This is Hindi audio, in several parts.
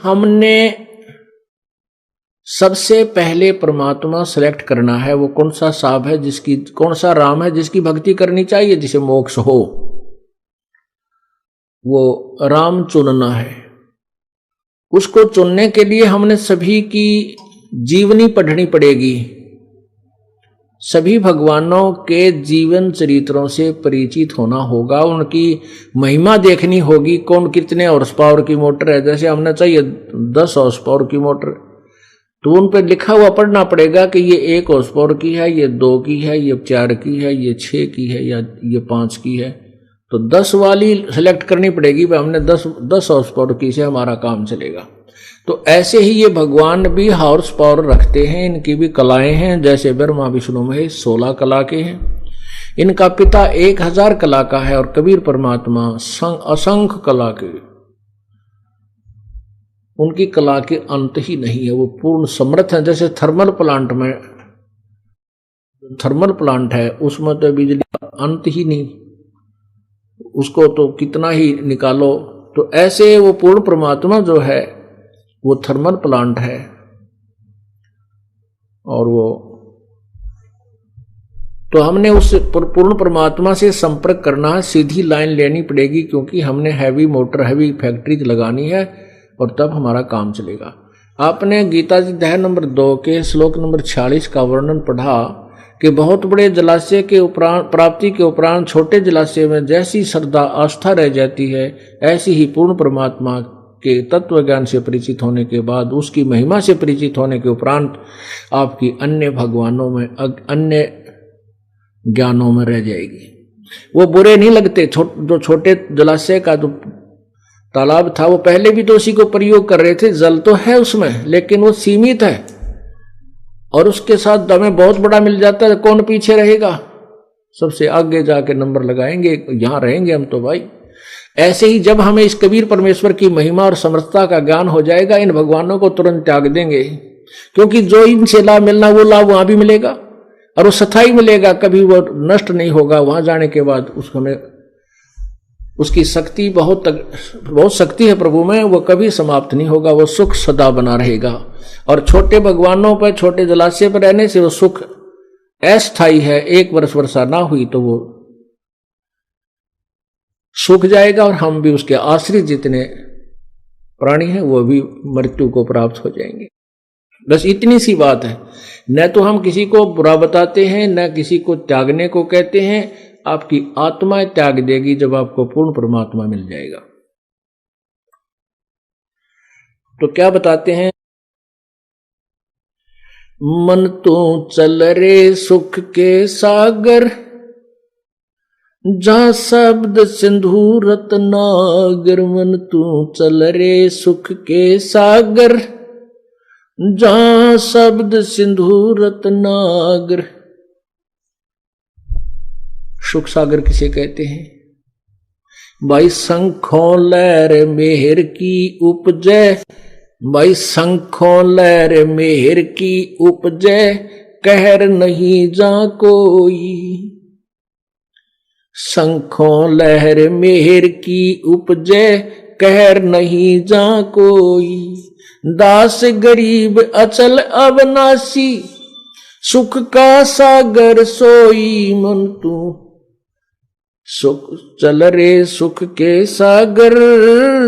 हमने सबसे पहले परमात्मा सेलेक्ट करना है, वो कौन सा साहब है जिसकी, कौन सा राम है जिसकी भक्ति करनी चाहिए, जिसे मोक्ष हो, वो राम चुनना है। उसको चुनने के लिए हमने सभी की जीवनी पढ़नी पड़ेगी, सभी भगवानों के जीवन चरित्रों से परिचित होना होगा, उनकी महिमा देखनी होगी। कौन कितने हॉर्स पावर की मोटर है, जैसे हमने चाहिए 10 हॉर्स पावर की मोटर, तो उन पर लिखा हुआ पढ़ना पड़ेगा कि ये 1 हॉर्स पावर की है, ये 2 की है, ये 4 की है, ये 6 की है, या ये 5 की है। तो 10 वाली सेलेक्ट करनी पड़ेगी, भाई हमने 10 हॉर्स पावर की से हमारा काम चलेगा। तो ऐसे ही ये भगवान भी हॉर्स पावर रखते हैं, इनकी भी कलाएं हैं। जैसे ब्रह्मा विष्णु महेश 16 कला के हैं, इनका पिता 1000 कला का है, और कबीर परमात्मा असंख्य कला के, उनकी कला के अंत ही नहीं है, वो पूर्ण समर्थ है। जैसे थर्मल प्लांट में, थर्मल प्लांट है उसमें तो बिजली का अंत ही नहीं, उसको तो कितना ही निकालो। तो ऐसे वो पूर्ण परमात्मा जो है वो थर्मल प्लांट है, और वो तो हमने उस पूर्ण परमात्मा से संपर्क करना है, सीधी लाइन लेनी पड़ेगी, क्योंकि हमने हैवी मोटर, हैवी फैक्ट्री लगानी है, और तब हमारा काम चलेगा। आपने गीता जी अध्याय नंबर 2 के श्लोक नंबर 46 का वर्णन पढ़ा कि बहुत बड़े जलाशय के उपरांत, प्राप्ति के उपरांत छोटे जलाशय में जैसी श्रद्धा आस्था रह जाती है, ऐसी ही पूर्ण परमात्मा के तत्व ज्ञान से परिचित होने के बाद, उसकी महिमा से परिचित होने के उपरांत आपकी अन्य भगवानों में, अन्य ज्ञानों में रह जाएगी। वो बुरे नहीं लगते। जो छोटे जलाशय का जो तालाब था, वो पहले भी तो उसी को प्रयोग कर रहे थे, जल तो है उसमें, लेकिन वो सीमित है, और उसके साथ हमें बहुत बड़ा मिल जाता है, कौन पीछे रहेगा, सबसे आगे जाके नंबर लगाएंगे, यहां रहेंगे हम तो भाई। ऐसे ही जब हमें इस कबीर परमेश्वर की महिमा और समर्थता का ज्ञान हो जाएगा, इन भगवानों को तुरंत त्याग देंगे, क्योंकि जो इनसे लाभ मिलना वो लाभ वहां भी मिलेगा, और वो स्थायी मिलेगा, कभी वो नष्ट नहीं होगा। वहां जाने के बाद उसमें उसकी शक्ति बहुत शक्ति है प्रभु में, वो कभी समाप्त नहीं होगा, वो सुख सदा बना रहेगा। और छोटे भगवानों पर, छोटे जलाशय पर रहने से वो सुख अस्थायी है, 1 वर्ष वर्षा ना हुई तो वो सूख जाएगा, और हम भी उसके आश्रित जितने प्राणी हैं वो भी मृत्यु को प्राप्त हो जाएंगे। बस इतनी सी बात है। न तो हम किसी को बुरा बताते हैं, न किसी को त्यागने को कहते हैं। आपकी आत्मा त्याग देगी जब आपको पूर्ण परमात्मा मिल जाएगा। तो क्या बताते हैं, मन तू चल रे सुख के सागर, जहां शब्द सिंधु रत्नागर। मन तू चल रे सुख के सागर, जहां शब्द सिंधु रत्नागर। सुख सागर किसे कहते हैं भाई? शंखों लहर मेहर की उपजय, भाई शंखों लहर मेहर की उपजय, कहर नहीं जा कोई। शंखों लहर मेहर की उपजय, कहर नहीं जा कोई। दास गरीब अचल अविनाशी, सुख का सागर सोई। मन तू सुख चल रे सुख के सागर,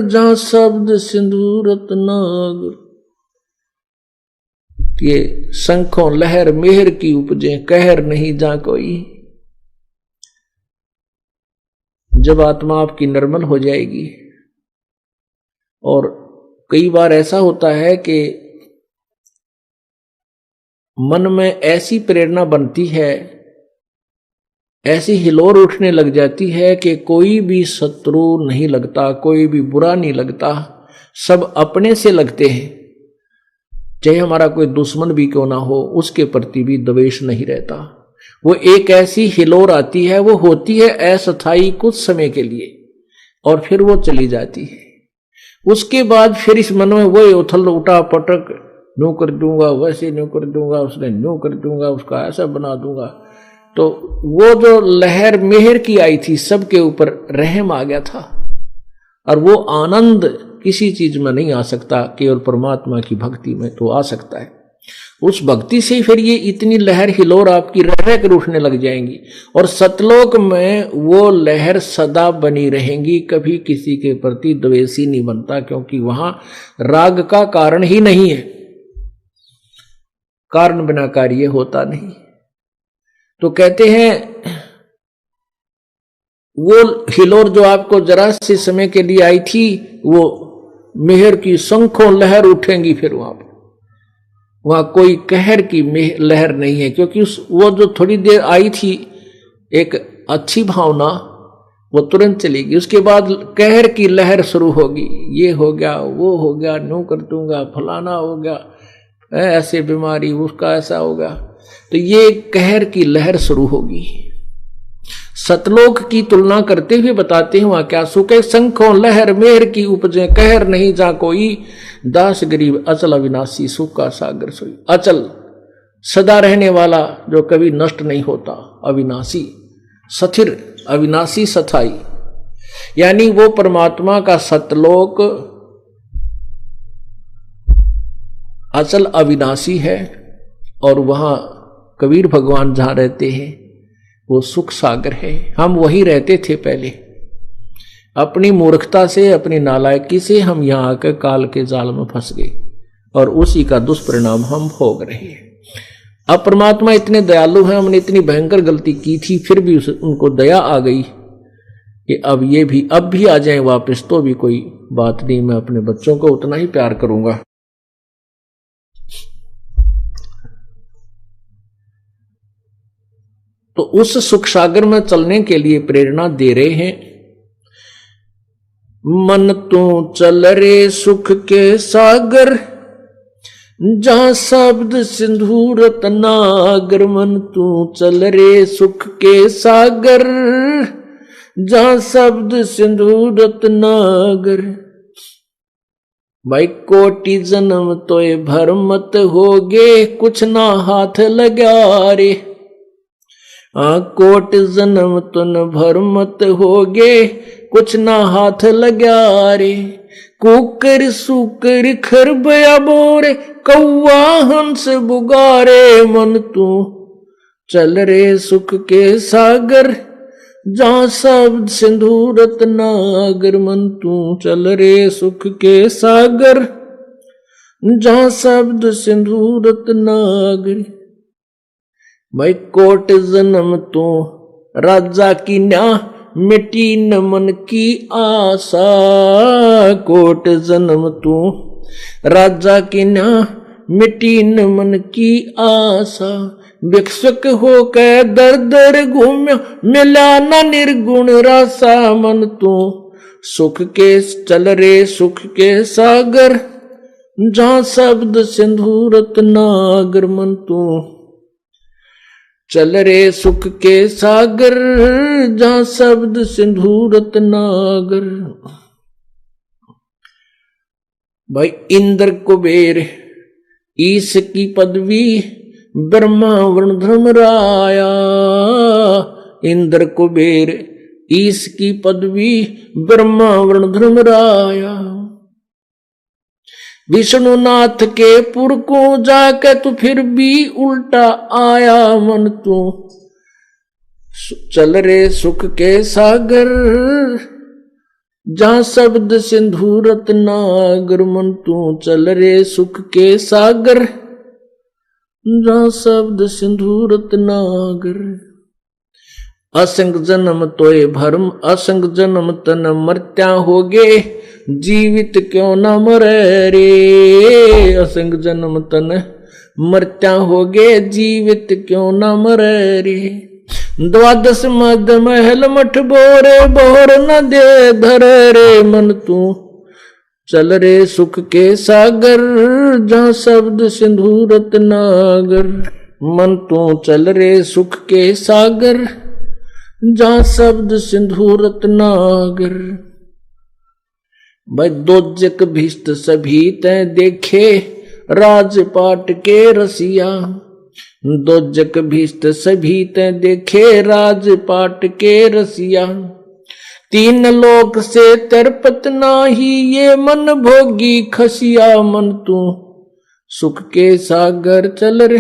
जहां शब्द सिंधु रत्नागर। ये शंखों लहर मेहर की उपजे, कहर नहीं जा कोई। जब आत्मा आपकी निर्मल हो जाएगी, और कई बार ऐसा होता है कि मन में ऐसी प्रेरणा बनती है, ऐसी हिलोर उठने लग जाती है कि कोई भी शत्रु नहीं लगता, कोई भी बुरा नहीं लगता, सब अपने से लगते हैं। चाहे हमारा कोई दुश्मन भी क्यों ना हो, उसके प्रति भी द्वेष नहीं रहता। वो एक ऐसी हिलोर आती है, वो होती है अस्थायी कुछ समय के लिए, और फिर वो चली जाती है। उसके बाद फिर इस मन में वो उथल उठा पटक, न्यू कर दूंगा, वैसे न्यू कर दूंगा, उसने न्यू कर दूंगा, उसका ऐसा बना दूंगा। तो वो जो लहर मेहर की आई थी, सबके ऊपर रहम आ गया था, और वो आनंद किसी चीज में नहीं आ सकता, केवल परमात्मा की भक्ति में तो आ सकता है। उस भक्ति से फिर ये इतनी लहर हिलोर आपकी रह रह कर उठने लग जाएंगी, और सतलोक में वो लहर सदा बनी रहेंगी, कभी किसी के प्रति द्वेषी नहीं बनता, क्योंकि वहां राग का कारण ही नहीं है, कारण बिना कार्य होता नहीं। तो कहते हैं वो हिलोर जो आपको जरा से समय के लिए आई थी, वो मेहर की शंखों लहर उठेंगी, फिर वहां कोई कहर की लहर नहीं है, क्योंकि वो जो थोड़ी देर आई थी एक अच्छी भावना, वो तुरंत चलेगी। उसके बाद कहर की लहर शुरू होगी, ये हो गया, वो हो गया, नो कर दूंगा, फलाना हो गया, ऐसे बीमारी, उसका ऐसा होगा, तो ये कहर की लहर शुरू होगी। सतलोक की तुलना करते हुए बताते हैं वहां क्या सुख है। शंखों लहर मेहर की उपजे, कहर नहीं जा कोई, दास गरीब अचल अविनाशी, सुख का सागर सोई। अचल सदा रहने वाला, जो कभी नष्ट नहीं होता, अविनाशी स्थिर, अविनाशी सथाई, यानी वो परमात्मा का सतलोक अचल अविनाशी है। और वहां कबीर भगवान जहां रहते हैं वो सुख सागर है। हम वही रहते थे पहले, अपनी मूर्खता से, अपनी नालायकी से हम यहां आकर काल के जाल में फंस गए, और उसी का दुष्परिणाम हम भोग रहे हैं। अब परमात्मा इतने दयालु हैं, हमने इतनी भयंकर गलती की थी, फिर भी उनको दया आ गई कि अब ये भी अब भी आ जाएं वापस, तो भी कोई बात नहीं, मैं अपने बच्चों को उतना ही प्यार करूंगा। तो उस सुख सागर में चलने के लिए प्रेरणा दे रहे हैं। मन तू चल रे सुख के सागर, जहां शब्द सिंधु रत्नागर। मन तू चल रे सुख के सागर, जहां शब्द सिंधु रत्नागर। भाई कोटि जन्म तोय भर मत होगे, कुछ ना हाथ लगा रे। कोट जन्म तुन भर मत होगे, कुछ ना हाथ लगा रे। कुकर सुकर खरबया बोरे, कौआ हंस बुगारे। मन तू चल रे सुख के सागर, जहां शब्द सिंधु रत्नागर। मन तू चल रे सुख के सागर, जहां शब्द सिंधु रत्नागर। भाई कोट जन्म तू राजा की न्या, मिटी न मन की आशा। कोट जन्म तू राजा की न्या, मिटी न मन की आशा। भिक्षुक होकर दर दर घूम्या, मिला न निर्गुण रासा। मन तू सुख के चल रे सुख के सागर, जहां शब्द सिंधु रत्नागर। मन तू चल रे सुख के सागर, जहां शब्द सिंधु रत्नागर। भाई इंद्र कुबेर ईश की पदवी, ब्रह्मा वरुण धर्मराया। इंद्र कुबेर ईश की पदवी, ब्रह्मा वरुण धर्मराया। विष्णुनाथ के पुर को जाके तू फिर भी उल्टा आया। मन तू चल रे सुख के सागर, जहां शब्द सिंधु रत्नागर। मन तू चल रे सुख के सागर, जहां शब्द सिंधु रत्नागर। असंग जन्म तोय भरम, असंग जन्म तन मर्त्या होगे, जीवित क्यों न मरे रे। असंग जन्म तन मर्त्या होगे, जीवित क्यों न मरे रे। द्वादश मद महल मठ बोरे, बोर न दे धर रे। मन तू चल रे सुख के सागर, जहां शब्द सिंधु रत्नागर। मन तू चल रे सुख के सागर, जहां शब्द सिंधु रत्नागर। भाई दोजक भीष्ट सभी तय देखे, राजपाट के रसिया। दोजक भीष्ट सभी तय देखे, राजपाट के रसिया। तीन लोक से तरपत नाही, ये मन भोगी खसिया मन तू। सुख के सागर चल रे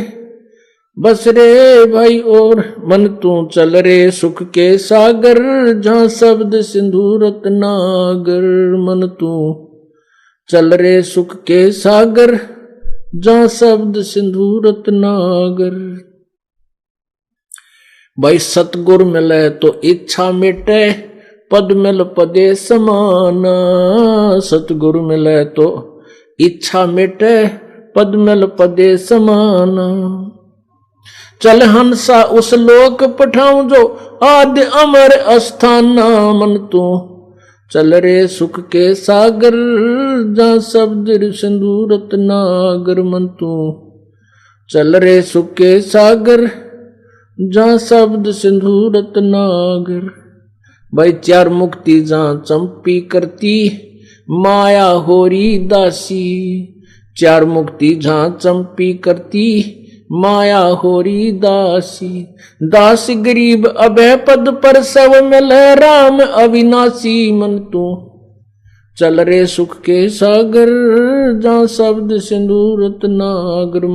बस रे भाई और मन तू चल रे, सुख के सागर जहाँ शब्द सिंधु रत्नागर। मन तू चल रे सुख के सागर जहाँ शब्द सिंधु रत्नागर। भाई सतगुर मिले तो इच्छा मिटे, पद मिल पदे समाना। सतगुरु मिले तो इच्छा मिटे, पद मिल पदे समाना। चल हंसा उस लोक पठाऊं जो आदि अमर अस्थाना। मन तू चल रे सुख के सागर जहाँ शब्द सिंधु रत्नागर। मन तू चल रे सुख के सागर जहाँ शब्द सिंधु रत्नागर। भाई चार मुक्ति जहाँ चंपी करती, माया होरी दासी। चार मुक्ति जहाँ चंपी करती, माया होरी दासी। दास गरीब अभय पद पर सब मिले, राम अविनाशी। मन तू चल रे सुख के सागर जहाँ शब्द सिंधु रत्नागर।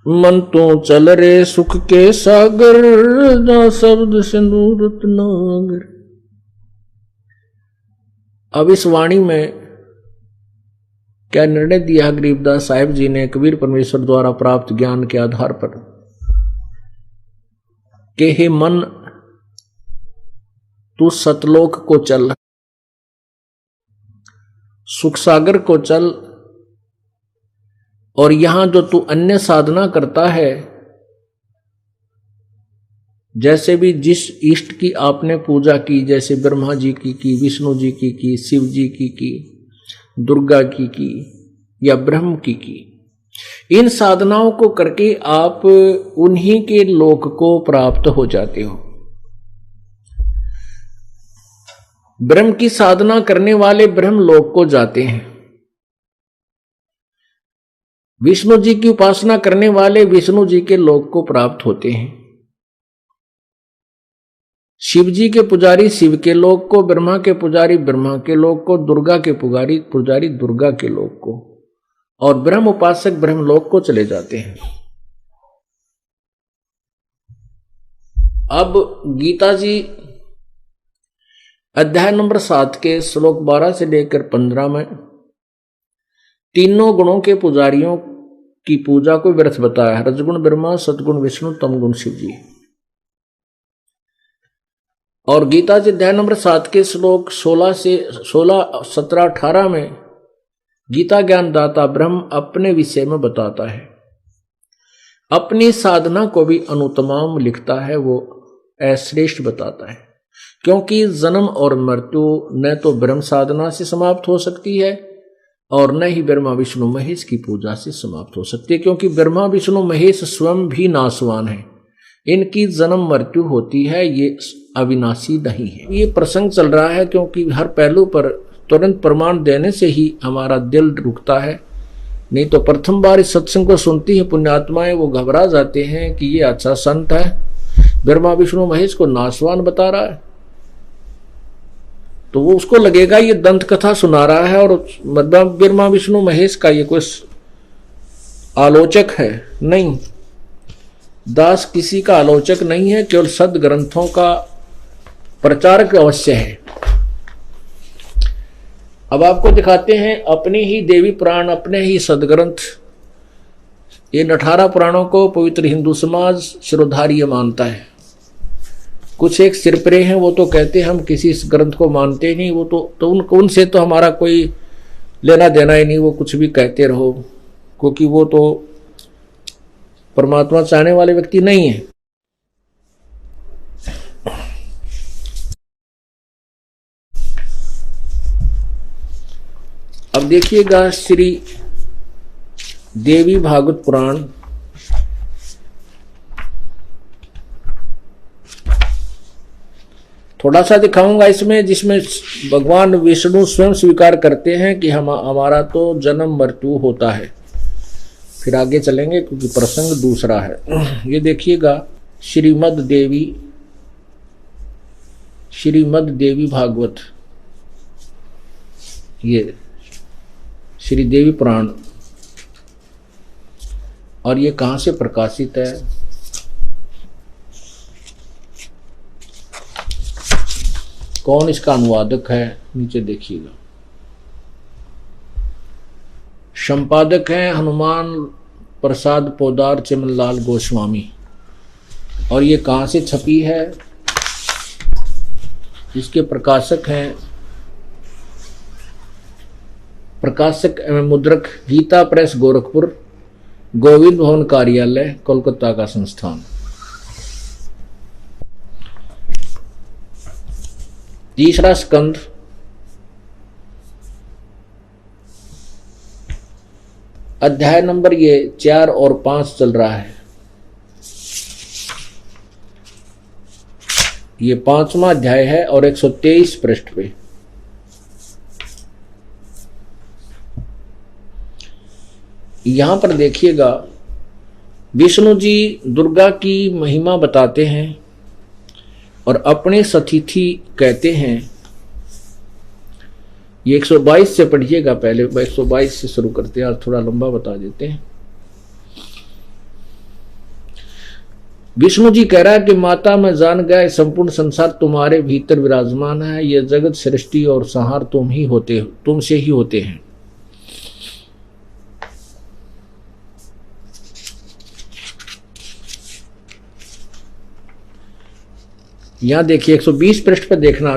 मन तू चल रे सुख के सागर जहाँ शब्द सिंधु रत्नागर। अब इस वाणी में क्या निर्णय दिया गरीबदास साहिब जी ने कबीर परमेश्वर द्वारा प्राप्त ज्ञान के आधार पर कि हे मन तू सतलोक को चल, सुख सागर को चल, और यहां जो तू अन्य साधना करता है, जैसे भी जिस इष्ट की आपने पूजा की, जैसे ब्रह्मा जी की, विष्णु जी की, शिव जी की, दुर्गा की या ब्रह्म की, इन साधनाओं को करके आप उन्हीं के लोक को प्राप्त हो जाते हो। ब्रह्म की साधना करने वाले ब्रह्म लोक को जाते हैं, विष्णु जी की उपासना करने वाले विष्णु जी के लोक को प्राप्त होते हैं, शिव जी के पुजारी शिव के लोक को, ब्रह्मा के पुजारी ब्रह्मा के लोक को, दुर्गा के पुजारी दुर्गा के लोक को, और ब्रह्म उपासक ब्रह्म लोक को चले जाते हैं। अब गीता जी अध्याय नंबर 7 के श्लोक 12 से लेकर 15 में तीनों गुणों के पुजारियों की पूजा को व्यर्थ बताया है। रजगुण ब्रह्मा, सतगुण विष्णु, तमगुण शिव जी। और गीता जी अध्याय नंबर 7 के श्लोक 16, 17, 18 में गीता ज्ञानदाता ब्रह्म अपने विषय में बताता है, अपनी साधना को भी अनुत्तम लिखता है, वो अश्रेष्ठ बताता है, क्योंकि जन्म और मृत्यु न तो ब्रह्म साधना से समाप्त हो सकती है और न ही ब्रह्मा विष्णु महेश की पूजा से समाप्त हो सकती है, क्योंकि ब्रह्मा विष्णु महेश स्वयं भी नाशवान है, इनकी जन्म मृत्यु होती है, ये अविनाशी नहीं है। ये प्रसंग चल रहा है क्योंकि हर पहलू पर तुरंत प्रमाण देने से ही हमारा दिल रुकता है, नहीं तो प्रथम बार इस सत्संग को सुनती है पुण्यात्माएं, वो घबरा जाते हैं कि ये अच्छा संत है, ब्रह्मा विष्णु महेश को नाशवान बता रहा है, तो वो उसको लगेगा ये दंत कथा सुना रहा है और ब्रह्मा विष्णु महेश का ये कोई आलोचक है। नहीं, दास किसी का आलोचक नहीं है, केवल सद ग्रंथों का प्रचारक अवश्य है। अब आपको दिखाते हैं अपने ही देवी पुराण, अपने ही सदग्रंथ। इन 18 पुराणों को पवित्र हिंदू समाज शिरोधार्य मानता है। कुछ एक सिरपरे हैं, वो तो कहते हैं हम किसी इस ग्रंथ को मानते नहीं, वो तो उनसे तो हमारा कोई लेना देना ही नहीं, वो कुछ भी कहते रहो, क्योंकि वो तो परमात्मा चाहने वाले व्यक्ति नहीं है। अब देखिएगा श्री देवी भागवत पुराण थोड़ा सा दिखाऊंगा इसमें, जिसमें भगवान विष्णु स्वयं स्वीकार करते हैं कि हमारा तो जन्म मृत्यु होता है। फिर आगे चलेंगे क्योंकि प्रसंग दूसरा है। ये देखिएगा श्रीमद् देवी भागवत, ये श्री देवी पुराण। और ये कहाँ से प्रकाशित है? कौन इसका अनुवादक है? नीचे देखिएगा। संपादक हैं हनुमान प्रसाद पोदार चमनलाल गोस्वामी। और ये कहाँ से छपी है? इसके प्रकाशक हैं, प्रकाशक एवं मुद्रक गीता प्रेस गोरखपुर, गोविंद भवन कार्यालय, कोलकाता का संस्थान। तीसरा स्कंद, अध्याय नंबर ये 4 और 5 चल रहा है। ये 5वां अध्याय है और 123 पृष्ठ पे। यहां पर देखिएगा, विष्णु जी दुर्गा की महिमा बताते हैं और अपने सतिथि कहते हैं। ये 122 से पढ़िएगा, पहले 122 से शुरू करते हैं, आज थोड़ा लंबा बता देते हैं। विष्णु जी कह रहा है कि माता मैं जान गया, संपूर्ण संसार तुम्हारे भीतर विराजमान है। यह जगत सृष्टि और संहार तुमसे ही होते हैं। यहां देखिए 120 पृष्ठ पर देखना,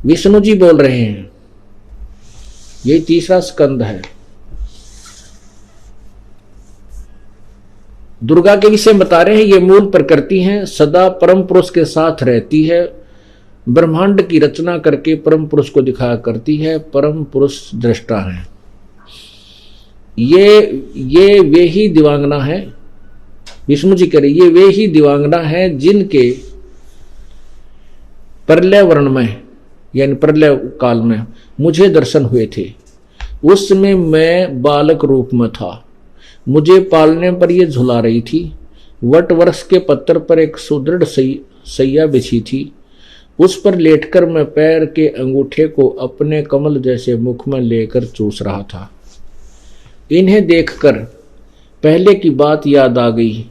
विष्णु जी बोल रहे हैं। यही तीसरा स्कंद है। दुर्गा के विषय बता रहे हैं। ये मूल प्रकृति है, सदा परम पुरुष के साथ रहती है, ब्रह्मांड की रचना करके परम पुरुष को दिखाया करती है, परम पुरुष दृष्टा है। ये वे ही दिवांगना है, विष्णु जी कह रहे ये वे ही दिवांगना है जिनके प्रलय वर्ण में यानी प्रलय काल में मुझे दर्शन हुए थे। उस समय मैं बालक रूप में था, मुझे पालने पर यह झुला रही थी। वट वृक्ष के पत्थर पर एक सुदृढ़ सैया बिछी थी, उस पर लेटकर मैं पैर के अंगूठे को अपने कमल जैसे मुख में लेकर चूस रहा था। इन्हें देखकर पहले की बात याद आ गई।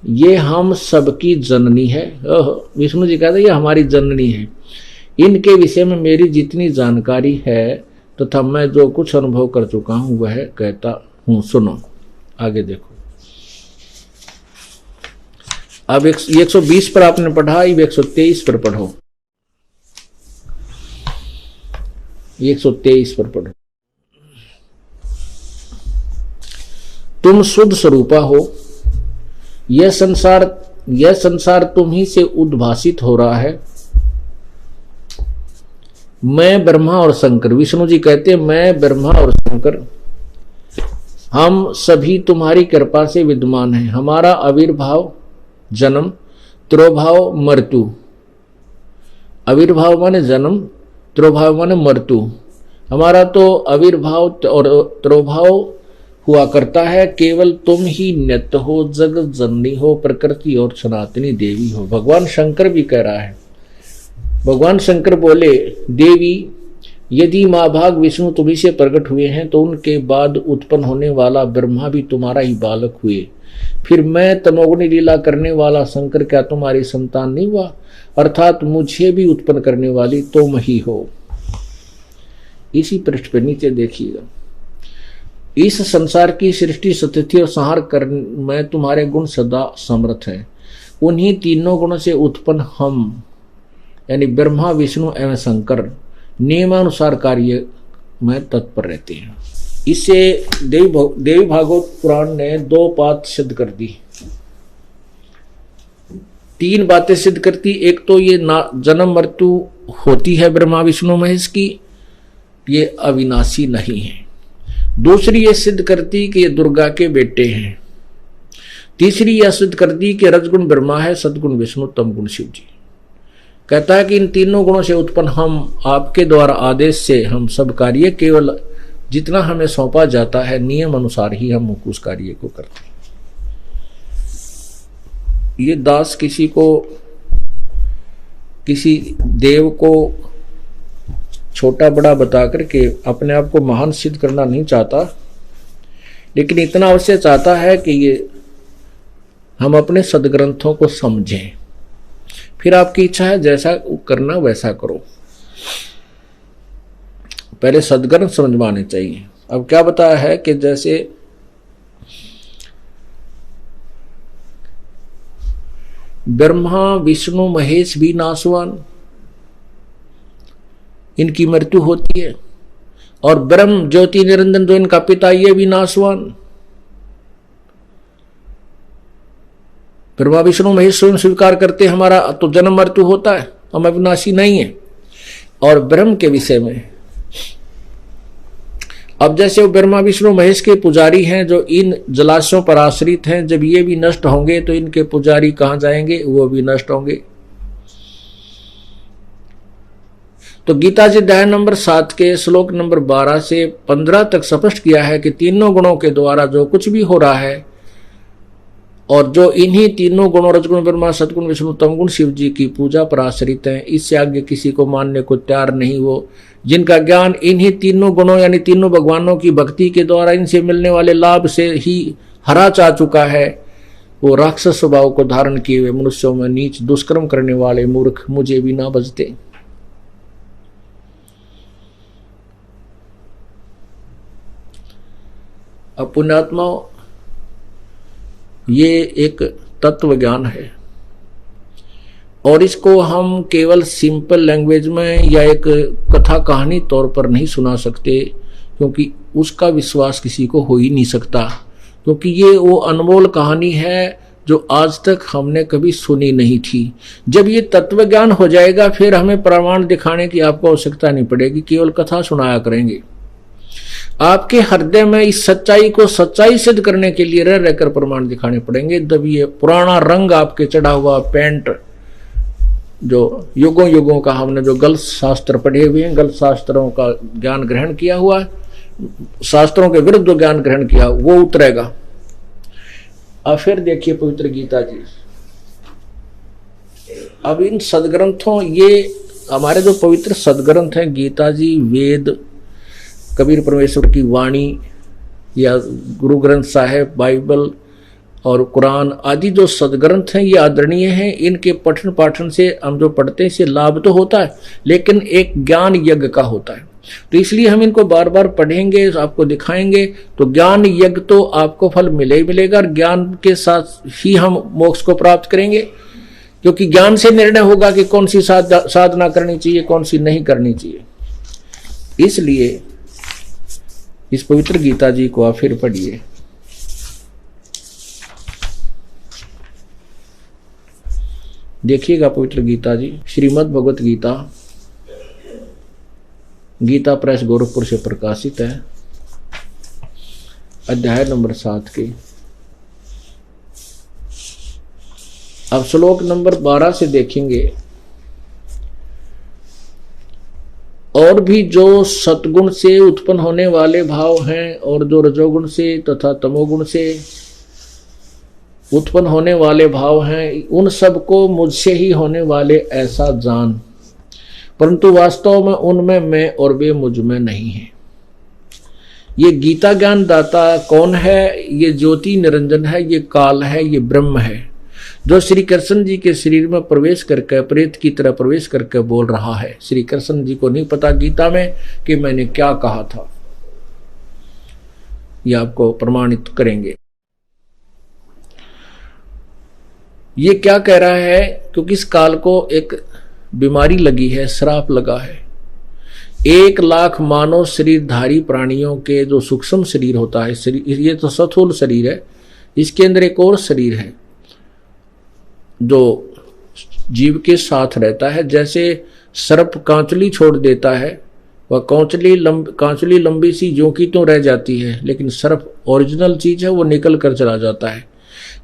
ये हम सबकी जननी है। विष्णु जी कहते ये हमारी जननी है। इनके विषय में मेरी जितनी जानकारी है तथा मैं जो कुछ अनुभव कर चुका हूं वह कहता हूं, सुनो। आगे देखो, अब 120 पर आपने पढ़ा, अब 123 पर पढ़ो। 123 पर पढ़ो। तुम शुद्ध स्वरूपा हो, यह संसार तुम ही से उद्भासित हो रहा है। मैं ब्रह्मा और शंकर, विष्णु जी कहते हैं मैं ब्रह्मा और शंकर हम सभी तुम्हारी कृपा से विद्यमान हैं। हमारा आविर्भाव जन्म, तिरोभाव मृत्यु। आविर्भाव माने जन्म, तिरोभाव माने मृत्यु। हमारा तो आविर्भाव और तिरोभाव हुआ करता है, केवल तुम ही नित्य हो, जगत जननी हो, प्रकृति और सनातनी देवी हो। भगवान शंकर भी कह रहा है। भगवान शंकर बोले, देवी यदि माँ भाग विष्णु तुम्ही से प्रकट हुए हैं तो उनके बाद उत्पन्न होने वाला ब्रह्मा भी तुम्हारा ही बालक हुए। फिर मैं तमोगुणी लीला करने वाला शंकर क्या तुम्हारी संतान नहीं हुआ? अर्थात मुझे भी उत्पन्न करने वाली तुम ही हो। इसी पृष्ठ पर नीचे देखिएगा, इस संसार की सृष्टि स्थिति और संहार करने में तुम्हारे गुण सदा समर्थ है। उन्हीं तीनों गुणों से उत्पन्न हम यानी ब्रह्मा विष्णु एवं शंकर नियमानुसार कार्य में तत्पर रहते हैं। इससे देवी भागवत पुराण ने 2 बात सिद्ध कर दी, 3 बातें सिद्ध करती। एक तो ये जन्म मृत्यु होती है ब्रह्मा विष्णु महेश की, ये अविनाशी नहीं है। दूसरी ये सिद्ध करती कि ये दुर्गा के बेटे हैं। तीसरी यह सिद्ध करती कि रजगुण ब्रह्मा है, सदगुण विष्णु, तमगुण शिव जी। कहता है कि इन तीनों गुणों से उत्पन्न हम आपके द्वारा आदेश से हम सब कार्य केवल जितना हमें सौंपा जाता है नियम अनुसार ही हम उस कार्य को करते हैं। ये दास किसी देव को छोटा बड़ा बता करके अपने आप को महान सिद्ध करना नहीं चाहता, लेकिन इतना अवश्य चाहता है कि ये हम अपने सदग्रंथों को समझें। फिर आपकी इच्छा है जैसा करना वैसा करो, पहले सदग्रंथ समझ में आने चाहिए। अब क्या बताया है कि जैसे ब्रह्मा विष्णु महेश भी नासवान, इनकी मृत्यु होती है, और ब्रह्म ज्योति निरंजन जो इनका पिता ये भी नासवान। ब्रह्मा विष्णु महेश स्वयं स्वीकार करते हमारा तो जन्म मृत्यु होता है, हम अविनाशी नहीं है। और ब्रह्म के विषय में अब जैसे वो ब्रह्मा विष्णु महेश के पुजारी हैं जो इन जलाशयों पर आश्रित हैं, जब ये भी नष्ट होंगे तो इनके पुजारी कहां जाएंगे, वो भी नष्ट होंगे। तो गीता जी अध्याय नंबर 7 के श्लोक नंबर 12 से 15 तक स्पष्ट किया है कि तीनों गुणों के द्वारा जो कुछ भी हो रहा है, और जो इन्हीं तीनों गुणों रजगुण ब्रह्मा सदगुण विष्णु तमगुण शिव जी की पूजा पर आश्रित हैं, इससे आगे किसी को मानने को तैयार नहीं। वो जिनका ज्ञान इन्हीं तीनों गुणों यानी तीनों भगवानों की भक्ति के द्वारा इनसे मिलने वाले लाभ से ही हरा जा चुका है, वो राक्षस स्वभाव को धारण किए हुए मनुष्यों में नीच दुष्कर्म करने वाले मूर्ख मुझे भी ना बजते। अब पुण्यात्माओं, ये एक तत्व ज्ञान है, और इसको हम केवल सिंपल लैंग्वेज में या एक कथा कहानी तौर पर नहीं सुना सकते, क्योंकि उसका विश्वास किसी को हो ही नहीं सकता, क्योंकि ये वो अनमोल कहानी है जो आज तक हमने कभी सुनी नहीं थी। जब ये तत्व ज्ञान हो जाएगा फिर हमें प्रमाण दिखाने की आपको आवश्यकता नहीं पड़ेगी, केवल कथा सुनाया करेंगे। आपके हृदय में इस सच्चाई को सच्चाई सिद्ध करने के लिए रह रहकर प्रमाण दिखाने पड़ेंगे। जब ये पुराना रंग आपके चढ़ा हुआ पेंट, जो युगों युगों का हमने जो गलत शास्त्र पढ़े हुए हैं, गलत शास्त्रों का ज्ञान ग्रहण किया हुआ, शास्त्रों के विरुद्ध जो ज्ञान ग्रहण किया, वो उतरेगा। अब फिर देखिए पवित्र गीता जी। अब इन सदग्रंथों, ये हमारे जो पवित्र सदग्रंथ हैं, गीता जी, वेद, कबीर परमेश्वर की वाणी या गुरु ग्रंथ साहिब, बाइबल और कुरान आदि जो सदग्रंथ हैं, ये आदरणीय हैं। इनके पठन पाठन से हम जो पढ़ते हैं इससे लाभ तो होता है, लेकिन एक ज्ञान यज्ञ का होता है। तो इसलिए हम इनको बार बार पढ़ेंगे, आपको दिखाएंगे, तो ज्ञान यज्ञ तो आपको फल मिले ही मिलेगा, और ज्ञान के साथ ही हम मोक्ष को प्राप्त करेंगे, क्योंकि ज्ञान से निर्णय होगा कि कौन सी साधना करनी चाहिए, कौन सी नहीं करनी चाहिए। इसलिए इस पवित्र गीता जी को आप फिर पढ़िए। देखिएगा पवित्र गीता जी, श्रीमद् भगवत गीता, गीता प्रेस गोरखपुर से प्रकाशित है, अध्याय नंबर 7 के। अब श्लोक नंबर 12 से देखेंगे। और भी जो सतगुण से उत्पन्न होने वाले भाव हैं, और जो रजोगुण से तथा तमोगुण से उत्पन्न होने वाले भाव हैं, उन सब को मुझसे ही होने वाले ऐसा जान, परंतु वास्तव में उनमें मैं और वे मुझ में नहीं है। ये गीता ज्ञान दाता कौन है? ये ज्योति निरंजन है, ये काल है, ये ब्रह्म है, जो श्री कृष्ण जी के शरीर में प्रवेश करके प्रेत की तरह प्रवेश करके बोल रहा है। श्री कृष्ण जी को नहीं पता गीता में कि मैंने क्या कहा था, ये आपको प्रमाणित करेंगे। ये क्या कह रहा है? क्योंकि इस काल को एक बीमारी लगी है, श्राप लगा है। 1 लाख मानव शरीरधारी प्राणियों के जो सूक्ष्म शरीर होता है, शरीर, ये तो स्थूल शरीर है, इसके अंदर एक और शरीर है जो जीव के साथ रहता है। जैसे सर्प कांचली छोड़ देता है, वह कांचली लंबी सी ज्यों की तो रह जाती है, लेकिन सर्प ओरिजिनल चीज है, वो निकल कर चला जाता है,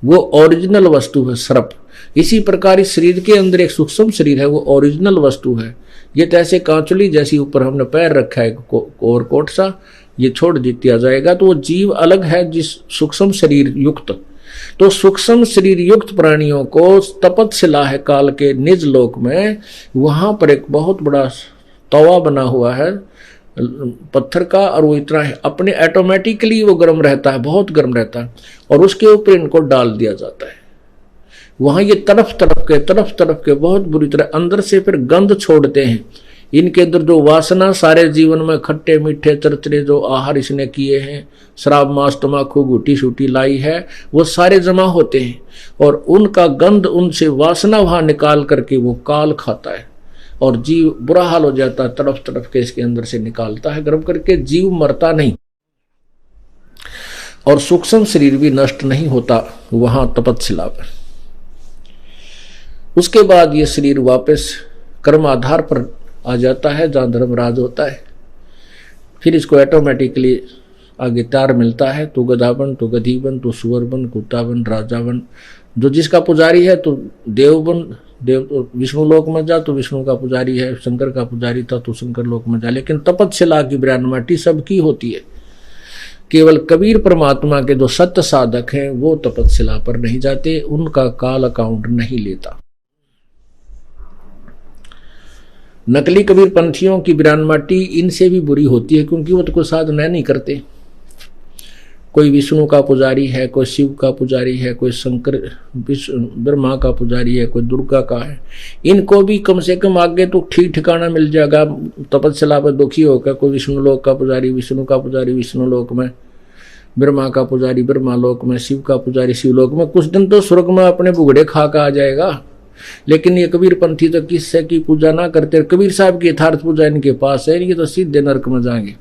वो ओरिजिनल वस्तु है सर्प। इसी प्रकार इस शरीर के अंदर एक सूक्ष्म शरीर है, वो ओरिजिनल वस्तु है। ये जैसे कांचली जैसी ऊपर हमने पैर रखा है कोट सा, ये छोड़ दिया जाएगा तो वो जीव अलग है, जिस सूक्ष्म शरीर युक्त तो सूक्ष्म शरीर युक्त प्राणियों को तपतशिला है काल के निज लोक में, वहां पर एक बहुत बड़ा तवा बना हुआ है पत्थर का, और वो इतना है अपने ऑटोमेटिकली वो गर्म रहता है, बहुत गर्म रहता है, और उसके ऊपर इनको डाल दिया जाता है। वहां ये तरफ तरफ के बहुत बुरी तरह अंदर से फिर गंध छोड़ते हैं। इनके अंदर जो वासना सारे जीवन में खट्टे मीठे चरचरे जो आहार इसने किए हैं, शराब मांस तमाकू गुटी शूटी लाई है, वो सारे जमा होते हैं, और उनका गंध उनसे वासना वहां निकाल करके वो काल खाता है, और जीव बुरा हाल हो जाता है, तरफ के इसके अंदर से निकालता है गर्म करके। जीव मरता नहीं और सूक्ष्म शरीर भी नष्ट नहीं होता वहां तपतशिला पर। उसके बाद ये शरीर वापस कर्म आधार पर आ जाता है जहां धर्मराज होता है। फिर इसको ऑटोमेटिकली आगे तार मिलता है, तू गधा बन, तू गधी बन, तू सुअर बन, कुत्ता बन, राजा बन, जो जिसका पुजारी है तो देव बन, देव तो विष्णु लोक में जा तो विष्णु का पुजारी है, शंकर का पुजारी था तो शंकर लोक में जा। लेकिन तपतशिला की ब्रह्माटी सबकी होती है, केवल कबीर परमात्मा के जो सत्य साधक हैं वो तपतशिला पर नहीं जाते, उनका काल अकाउंट नहीं लेता। नकली कबीर पंथियों की ब्रह्माटी इनसे भी बुरी होती है, क्योंकि वो तो कोई साधना नहीं करते। कोई विष्णु का पुजारी है, कोई शिव का पुजारी है, कोई शंकर ब्रह्मा का पुजारी है, कोई दुर्गा का है। इनको भी कम से कम आगे तो ठीक ठिकाना मिल जाएगा। तपतशिला पर दुखी होकर कोई विष्णु लोक का पुजारी विष्णु का पुजारी विष्णु लोक में, ब्रह्मा का पुजारी ब्रह्मा लोक में, शिव का पुजारी शिव लोक में, कुछ दिन तो स्वर्ग में अपने बुगड़े खा कर आ जाएगा। लेकिन ये कबीर पंथी तो किससे की पूजा ना करते, कबीर साहब की यथार्थ पूजा इनके पास है, ये तो सीधे नरक में जाएंगे,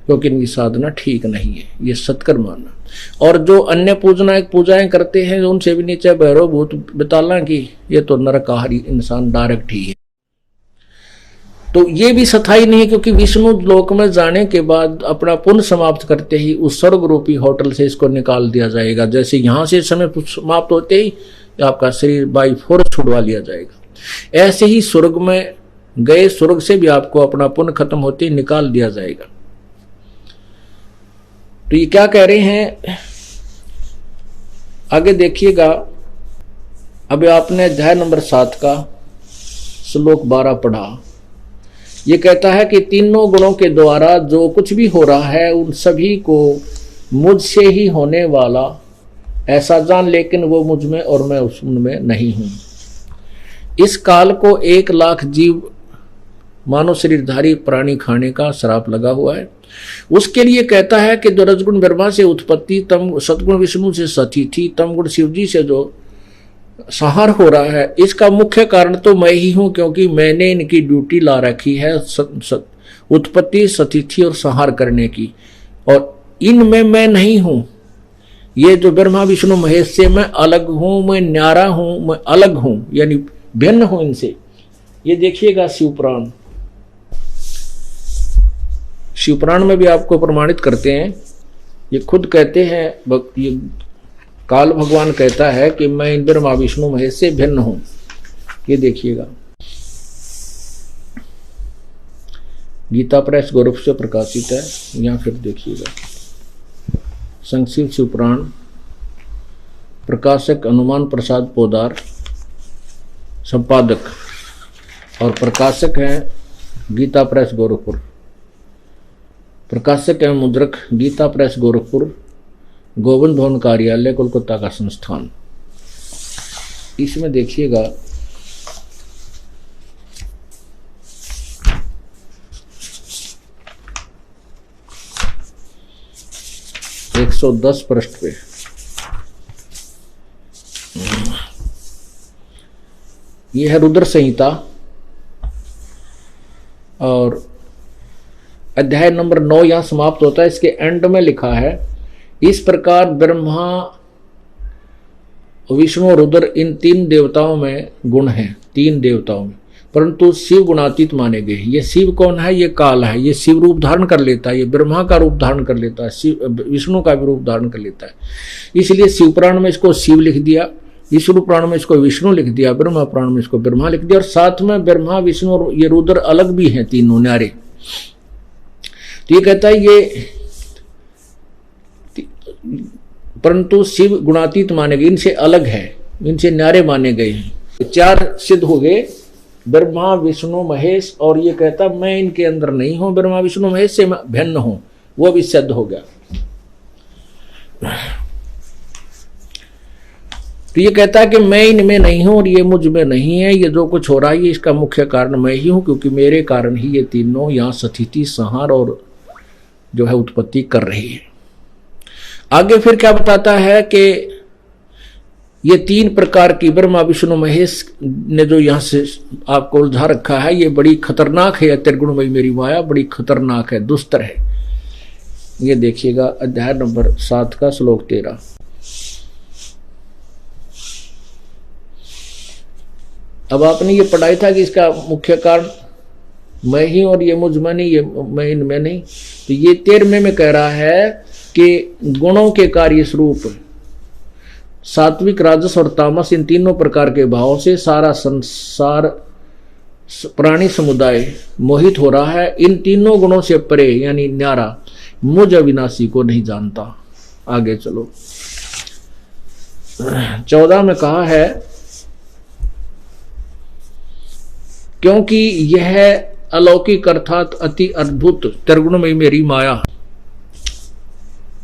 क्योंकि इनकी साधना ठीक नहीं है, ये सत्कर्म मानना। और जो अन्य पूजाएं करते हैं उनसे भी नीचे भैरव भूत बताला की, ये तो नरकाहारी इंसान डायरेक्ट ही है। तो ये भी सथाई नहीं है, क्योंकि विष्णु लोक में जाने के बाद अपना पुण्य समाप्त करते ही उस स्वर्ग रूपी होटल से इसको निकाल दिया जाएगा। जैसे यहां से समय समाप्त होते ही आपका शरीर बाई फोर्स छुड़वा लिया जाएगा, ऐसे ही स्वर्ग में गए स्वर्ग से भी आपको अपना पुण्य खत्म होते ही निकाल दिया जाएगा। तो ये क्या कह रहे हैं आगे देखिएगा। अब आपने अध्याय नंबर 7 का श्लोक 12 पढ़ा। ये कहता है कि तीनों गुणों के द्वारा जो कुछ भी हो रहा है उन सभी को मुझसे ही होने वाला ऐसा जान, लेकिन वो मुझ में और मैं उसमें नहीं हूं। इस काल को 1 लाख जीव मानव शरीरधारी प्राणी खाने का श्राप लगा हुआ है। उसके लिए कहता है कि जो रजगुण ब्रह्मा से उत्पत्ति, तम सतगुण विष्णु से सतिथि, तम गुण शिव जी से जो संहार हो रहा है, इसका मुख्य कारण तो मैं ही हूं, क्योंकि मैंने इनकी ड्यूटी ला रखी है उत्पत्ति सतिथि और संहार करने की, और इनमें मैं नहीं हूं। ये जो ब्रह्मा विष्णु महेश से मैं अलग हूं, मैं न्यारा हूं, मैं अलग हूं, यानी भिन्न हूं इनसे। ये देखिएगा शिवपुराण, शिवपुराण में भी आपको प्रमाणित करते हैं। ये खुद कहते हैं, ये काल भगवान कहता है कि मैं इन ब्रह्मा विष्णु महेश से भिन्न हूं। ये देखिएगा गीता प्रेस गौरव से प्रकाशित है, या फिर देखिएगा संक्षिप्त शिवपुराण, प्रकाशक हनुमान प्रसाद पोदार, संपादक और प्रकाशक हैं गीता प्रेस गोरखपुर, प्रकाशक है मुद्रक गीता प्रेस गोरखपुर, गोविंद भवन कार्यालय कोलकाता का संस्थान। इसमें देखिएगा एक 110 पृष्ठ पे यह है रुद्र संहिता, और अध्याय नंबर 9 यहां समाप्त होता है। इसके एंड में लिखा है, इस प्रकार ब्रह्मा विष्णु रुद्र इन 3 देवताओं में गुण हैं, 3 देवताओं में, परंतु शिव गुणातीत माने गए। ये शिव कौन है? ये काल है। ये शिव रूप धारण कर लेता है, ये ब्रह्मा का रूप धारण कर लेता है, शिव विष्णु का भी रूप धारण कर लेता है। इसलिए शिव पुराण में इसको शिव लिख दिया, विष्णु पुराण में इसको विष्णु लिख दिया, ब्रह्मा पुराण में इसको ब्रह्मा लिख दिया, और साथ में ब्रह्मा विष्णु और ये रुद्र अलग भी हैं, तीनों न्यारे। तो ये कहता है ये परंतु शिव गुणातीत माने गए, इनसे अलग है, इनसे न्यारे माने गए हैं। 4 सिद्ध हो गए, ब्रह्मा विष्णु महेश, और ये कहता मैं इनके अंदर नहीं हूं, ब्रह्मा विष्णु महेश से मैं भिन्न हूं, वो भी सिद्ध हो गया। तो ये कहता है कि मैं इनमें नहीं हूं और ये मुझ में नहीं है, ये जो कुछ हो रहा है ये इसका मुख्य कारण मैं ही हूं, क्योंकि मेरे कारण ही ये तीनों यहां स्थिति संहार और जो है उत्पत्ति कर रही है। आगे फिर क्या बताता है कि ये 3 प्रकार की ब्रह्मा विष्णु महेश ने जो यहां से आपको उलझा रखा है, ये बड़ी खतरनाक है। त्रिगुणमयी मेरी माया बड़ी खतरनाक है, दुस्तर है। ये देखिएगा अध्याय नंबर 7 का श्लोक 13। अब आपने ये पढ़ाई था कि इसका मुख्य कारण मैं ही और ये मुझ में नहीं, ये मैं इनमें नहीं। तो ये 13वें में कह रहा है कि गुणों के कार्य स्वरूप सात्विक, राजस और तामस, इन तीनों प्रकार के भावों से सारा संसार प्राणी समुदाय मोहित हो रहा है। इन तीनों गुणों से परे यानी न्यारा मुझ अविनाशी को नहीं जानता। आगे चलो 14 में कहा है, क्योंकि यह अलौकिक अर्थात अति अद्भुत त्रिगुणमयी मेरी माया,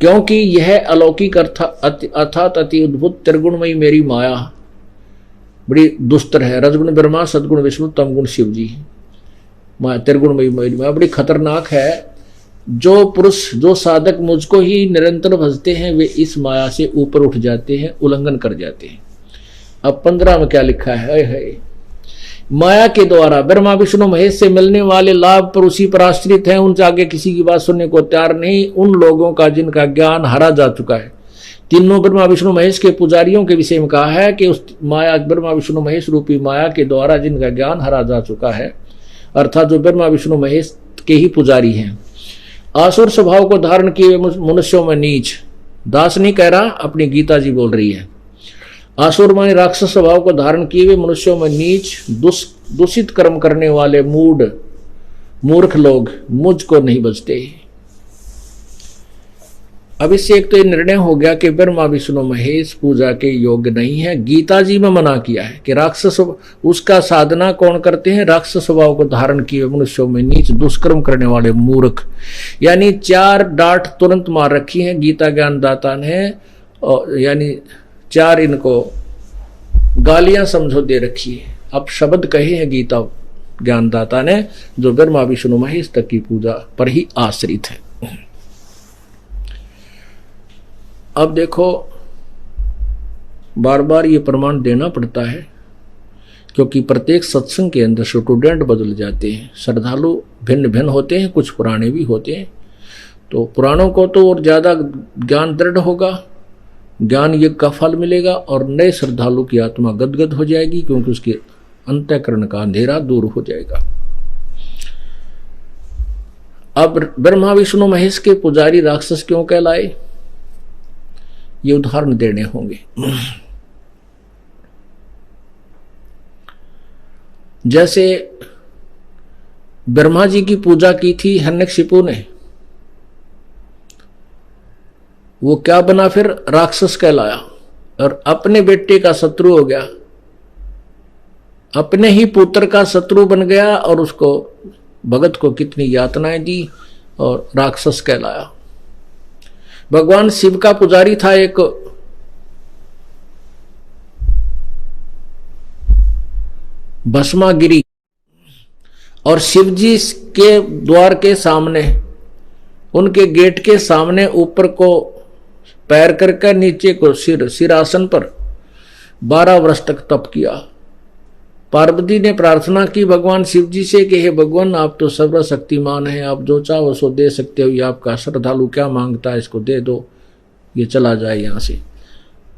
क्योंकि यह अलौकिक अर्थात अति अद्भुत त्रिगुणमयी मेरी माया बड़ी दुस्तर है। रजगुण ब्रह्मा, सदगुण विष्णु, तमगुण शिव जी, माया त्रिगुणमयी मेरी माया बड़ी खतरनाक है। जो पुरुष, जो साधक मुझको ही निरंतर भजते हैं, वे इस माया से ऊपर उठ जाते हैं, उल्लंघन कर जाते हैं। अब 15 में क्या लिखा है, माया के द्वारा ब्रह्मा विष्णु महेश से मिलने वाले लाभ पर उसी पर आश्रित हैं, उनसे आगे किसी की बात सुनने को तैयार नहीं। उन लोगों का जिनका ज्ञान हरा जा चुका है। तीनों ब्रह्मा विष्णु महेश के पुजारियों के विषय में कहा है कि उस माया, ब्रह्मा विष्णु महेश रूपी माया के द्वारा जिनका ज्ञान हरा जा चुका है, अर्थात जो ब्रह्मा विष्णु महेश के ही पुजारी हैं। आसुर स्वभाव को धारण किए मनुष्यों में नीच, दास नहीं कह रहा, अपनी गीता जी बोल रही है। आसुर माने राक्षस स्वभाव को धारण किए हुए मनुष्यों में नीच, दूषित कर्म करने वाले मूर्ख लोग मुझको नहीं बचते। अब इससे एक तो ये निर्णय हो गया कि ब्रह्मा विष्णु महेश पूजा के योग्य नहीं है। गीता जी में मना किया है कि राक्षस, उसका साधना कौन करते हैं, राक्षस स्वभाव को धारण किए मनुष्यों में नीच, दुष्कर्म करने वाले मूर्ख। यानी 4 डांट तुरंत मार रखी है गीता ज्ञानदाता ने, यानी 4 इनको गालियां समझो दे रखी है। अब शब्द कहे हैं गीता ज्ञानदाता ने, जो ब्रह्मा विष्णु महेश तक की पूजा पर ही आश्रित है। अब देखो, बार बार ये प्रमाण देना पड़ता है, क्योंकि प्रत्येक सत्संग के अंदर स्टूडेंट बदल जाते हैं, श्रद्धालु भिन्न भिन्न होते हैं, कुछ पुराने भी होते हैं। तो पुराणों को तो और ज्यादा ज्ञान दृढ़ होगा, ज्ञान यज्ञ का फल मिलेगा, और नए श्रद्धालु की आत्मा गदगद हो जाएगी, क्योंकि उसके अंतःकरण का अंधेरा दूर हो जाएगा। अब ब्रह्मा विष्णु महेश के पुजारी राक्षस क्यों कहलाए, ये उदाहरण देने होंगे। जैसे ब्रह्मा जी की पूजा की थी हिरण्यकशिपु ने, वो क्या बना, फिर राक्षस कहलाया और अपने बेटे का शत्रु हो गया, अपने ही पुत्र का शत्रु बन गया, और उसको भगत को कितनी यातनाएं दी और राक्षस कहलाया। भगवान शिव का पुजारी था एक भस्मागिरी, और शिव जी के द्वार के सामने, उनके गेट के सामने ऊपर को पैर करके नीचे को सिरासन पर 12 वर्ष तक तप किया। पार्वती ने प्रार्थना की भगवान शिव जी से कि हे भगवान, आप तो सर्वशक्तिमान हैं, आप जो चाहो सो दे सकते हो, ये आपका श्रद्धालु क्या मांगता है, इसको दे दो, ये चला जाए यहाँ से।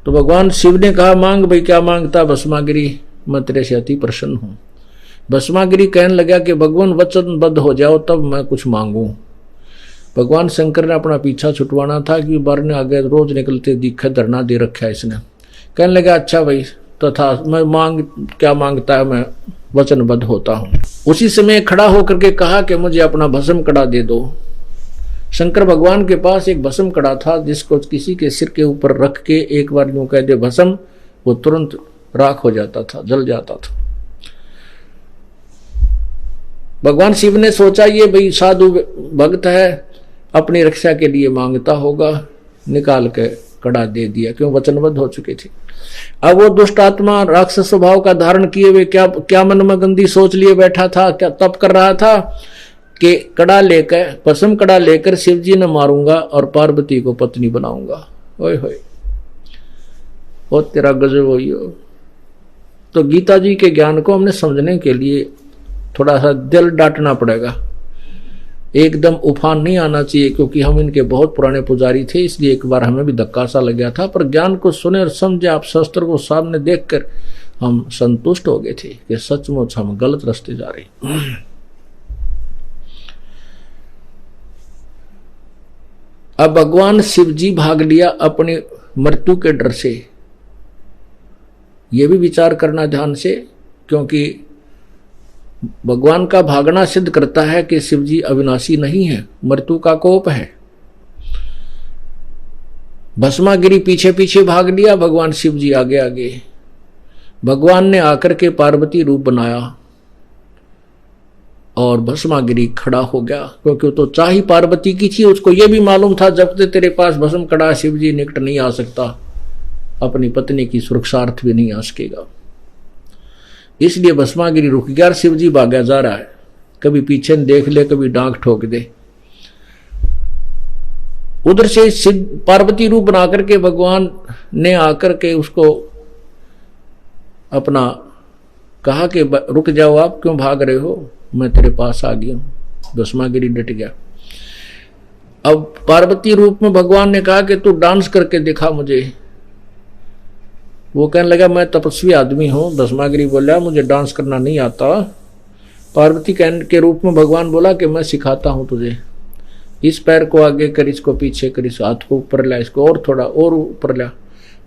तो भगवान शिव ने कहा, मांग भाई, क्या मांगता भस्मागिरी, मैं तेरे से अति प्रसन्न हूँ। भस्मागिरी कहने लगा कि भगवान वचनबद्ध हो जाओ तब मैं कुछ मांगू। भगवान शंकर ने अपना पीछा छुटवाना था कि बारने आगे रोज निकलते दिखे, धरना दे रखा है इसने। कहने लगा, अच्छा भाई तथा मैं क्या मांगता है, मैं वचनबद्ध होता हूँ। उसी समय खड़ा होकर के कहा कि मुझे अपना भस्म कड़ा दे दो। शंकर भगवान के पास एक भस्म कड़ा था जिसको किसी के सिर के ऊपर रख के एक बार यूं कह दे भस्म, वो तुरंत राख हो जाता था, जल जाता था। भगवान शिव ने सोचा ये भाई साधु भक्त है, अपनी रक्षा के लिए मांगता होगा, निकाल के कड़ा दे दिया, क्यों वचनबद्ध हो चुके थे। अब वो दुष्ट आत्मा राक्षस स्वभाव का धारण किए हुए क्या मन में गंदी सोच लिए बैठा था, क्या तप कर रहा था कि कड़ा लेकर, भस्म कड़ा लेकर शिव जी ने मारूंगा और पार्वती को पत्नी बनाऊंगा। ओए होए, ओ तेरा गजब हो। तो गीता जी के ज्ञान को हमने समझने के लिए थोड़ा सा दिल डांटना पड़ेगा, एकदम उफान नहीं आना चाहिए, क्योंकि हम इनके बहुत पुराने पुजारी थे, इसलिए एक बार हमें भी धक्का सा लग गया था। पर ज्ञान को सुने और समझे, आप शास्त्र को सामने देखकर हम संतुष्ट हो गए थे कि सचमुच हम गलत रास्ते जा रहे। अब भगवान शिव जी भाग लिया अपनी मृत्यु के डर से। यह भी विचार करना ध्यान से, क्योंकि भगवान का भागना सिद्ध करता है कि शिव जी अविनाशी नहीं है, मृत्यु का कोप है। भस्मागिरी पीछे पीछे भाग लिया, भगवान शिव जी आगे आगे। भगवान ने आकर के पार्वती रूप बनाया और भस्मागिरी खड़ा हो गया, क्योंकि तो चाही पार्वती की थी। उसको यह भी मालूम था जब तक तेरे पास भस्म कड़ा शिव जी निकट नहीं आ सकता, अपनी पत्नी की सुरक्षार्थ भी नहीं आ सकेगा। इसलिए भस्मागिरी रुक गया, शिव जी भागा जा रहा है, कभी पीछे देख ले, कभी डांक ठोक दे। उधर से शिव पार्वती रूप बना करके भगवान ने आकर के उसको अपना कहा कि रुक जाओ, आप क्यों भाग रहे हो, मैं तेरे पास आ गया हूं। भस्मागिरी डट गया। अब पार्वती रूप में भगवान ने कहा कि तू डांस करके दिखा मुझे। वो कहने लगा मैं तपस्वी आदमी हूं। भस्मागिरी बोला मुझे डांस करना नहीं आता। पार्वती के रूप में भगवान बोला कि मैं सिखाता हूं तुझे, इस पैर को आगे कर, इसको पीछे कर, इस हाथ को ऊपर ला, इसको और थोड़ा और ऊपर ला।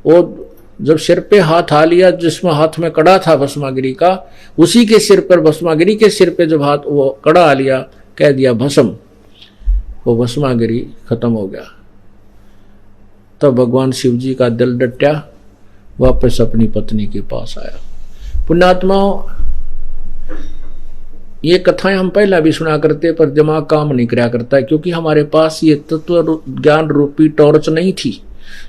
और जब सिर पे हाथ आ लिया, जिसमें हाथ में कड़ा था भस्मागिरी का, उसी के सिर पर, भस्मागिरी के सिर पे जब हाथ वो कड़ा आ लिया, कह दिया भस्म, वो भस्मागिरी खत्म हो गया। तब भगवान शिव जी का दिल डटा, वापस अपनी पत्नी के पास आया। पुण्यात्माओं, ये कथाएं हम पहला भी सुना करते, पर दिमाग काम नहीं कराया करता है, क्योंकि हमारे पास ये तत्व ज्ञान रूपी टॉर्च नहीं थी,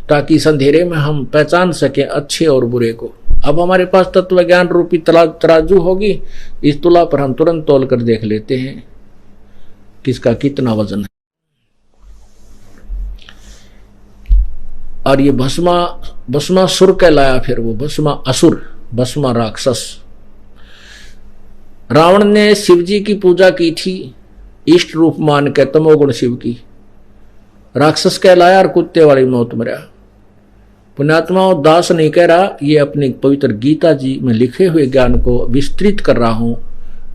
ताकि इस अंधेरे में हम पहचान सके अच्छे और बुरे को। अब हमारे पास तत्व ज्ञान रूपी तराजू होगी, इस तुला पर हम तुरंत तोल कर देख लेते हैं किसका कितना वजन है। और ये भस्मासुर कहलाया, फिर वो भस्मा असुर, भस्मा राक्षस। रावण ने शिव जी की पूजा की थी इष्ट रूप मान के, तमोगुण शिव की। राक्षस कहलाया और कुत्ते वाली मौत मरा। पुण्यात्माओं, दास नहीं कह रहा, ये अपनी पवित्र गीता जी में लिखे हुए ज्ञान को विस्तृत कर रहा हूं,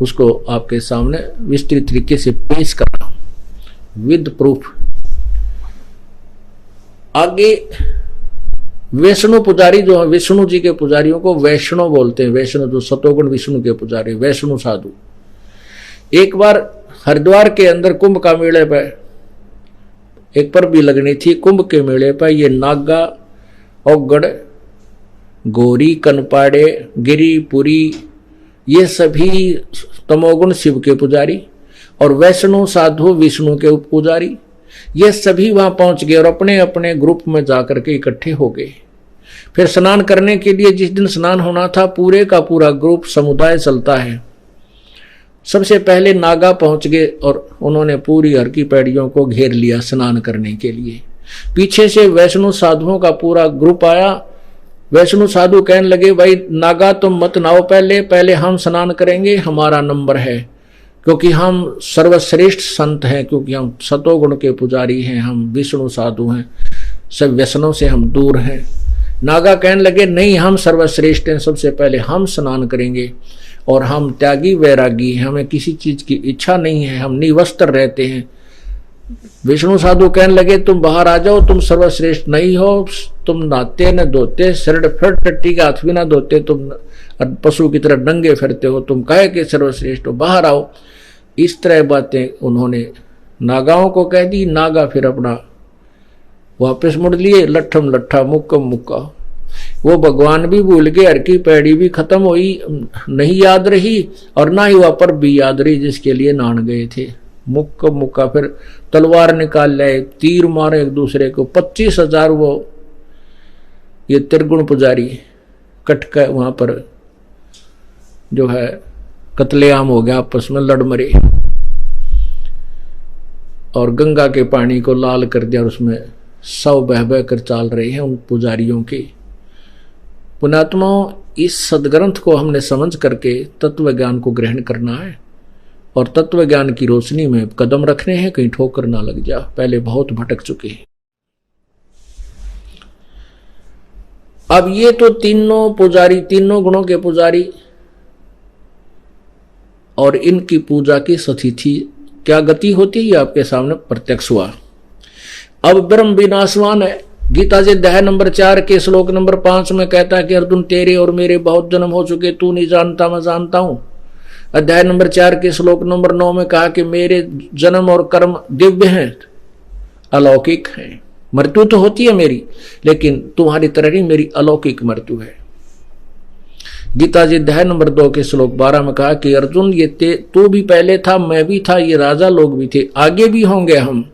उसको आपके सामने विस्तृत तरीके से पेश कर रहा हूं विद प्रूफ। आगे वैष्णो पुजारी जो है, विष्णु जी के पुजारियों को वैष्णव बोलते हैं। वैष्णव जो सतोगुण विष्णु के पुजारी, वैष्णु साधु। एक बार हरिद्वार के अंदर कुंभ का मेले पर एक पर भी लगनी थी। कुंभ के मेले पर ये नागा, औगड़, गौरी, कनपाड़े, गिरी, पुरी, ये सभी तमोगुण शिव के पुजारी और वैष्णव साधु विष्णु के पुजारी, ये सभी वहां पहुंच गए और अपने अपने ग्रुप में जाकर के इकट्ठे हो गए। फिर स्नान करने के लिए जिस दिन स्नान होना था, पूरे का पूरा ग्रुप समुदाय चलता है। सबसे पहले नागा पहुंच गए और उन्होंने पूरी हर की पैड़ियों को घेर लिया स्नान करने के लिए। पीछे से वैष्णव साधुओं का पूरा ग्रुप आया। वैष्णव साधु कहने लगे भाई नागा तुम मत नाओ, पहले हम स्नान करेंगे, हमारा नंबर है, क्योंकि हम सर्वश्रेष्ठ संत हैं, क्योंकि हम सतोगुण के पुजारी हैं, हम विष्णु साधु हैं, सब व्यसनों से हम दूर हैं। नागा कहने लगे नहीं, हम सर्वश्रेष्ठ हैं, सबसे पहले हम स्नान करेंगे और हम त्यागी वैरागी हैं, हमें किसी चीज की इच्छा नहीं है, हम निवस्त्र रहते हैं। विष्णु साधु कहने लगे तुम बाहर आ जाओ, तुम सर्वश्रेष्ठ नहीं हो, तुम नहाते न धोते, शरण फिर टट्टी का हाथ भी ना धोते, तुम पशु की तरह नंगे फिरते हो, तुम कहे के सर्वश्रेष्ठ हो, बाहर आओ। इस तरह बातें उन्होंने नागाओं को कह दी, नागा फिर अपना वापस मुड़ लिए, लट्ठम लट्ठा मुक्कम मुक्का। वो भगवान भी भूल गए, हर की पैड़ी भी खत्म हुई, नहीं याद रही, और ना ही वह पर भी याद रही जिसके लिए नान गए थे। मुक्कम मुक्का फिर तलवार निकाल लाए, तीर मारे एक दूसरे को। 25,000 वो ये त्रिगुण पुजारी कट कर वहां पर जो है कत्लेआम हो गया, आपस में लड़ मरे और गंगा के पानी को लाल कर दिया और उसमें सौ बह बह कर चाल रहे हैं उन पुजारियों के। पुण्यात्माओं, इस सदग्रंथ को हमने समझ करके तत्व ज्ञान को ग्रहण करना है और तत्व ज्ञान की रोशनी में कदम रखने हैं, कहीं ठोकर ना लग जा। पहले बहुत भटक चुके हैं। अब ये तो तीनों पुजारी, तीनों गुणों के पुजारी और इनकी पूजा की सतिथि क्या गति होती है, ये आपके सामने प्रत्यक्ष हुआ। अब ब्रह्म विनाशवान है। गीता जी अध्याय नंबर 4 के श्लोक नंबर 5 में कहता है कि अर्जुन तेरे और मेरे बहुत जन्म हो चुके, तू नहीं जानता मैं जानता हूं। अध्याय नंबर 4 के श्लोक नंबर 9 में कहा कि मेरे जन्म और कर्म दिव्य हैं, अलौकिक हैं। मृत्यु तो होती है मेरी, लेकिन तुम्हारी तरह नहीं, मेरी अलौकिक मृत्यु है। गीता जी अध्याय नंबर 2 के श्लोक 12 में कहा कि अर्जुन ये तू भी पहले था, मैं भी था, ये राजा लोग भी थे, आगे भी होंगे हम।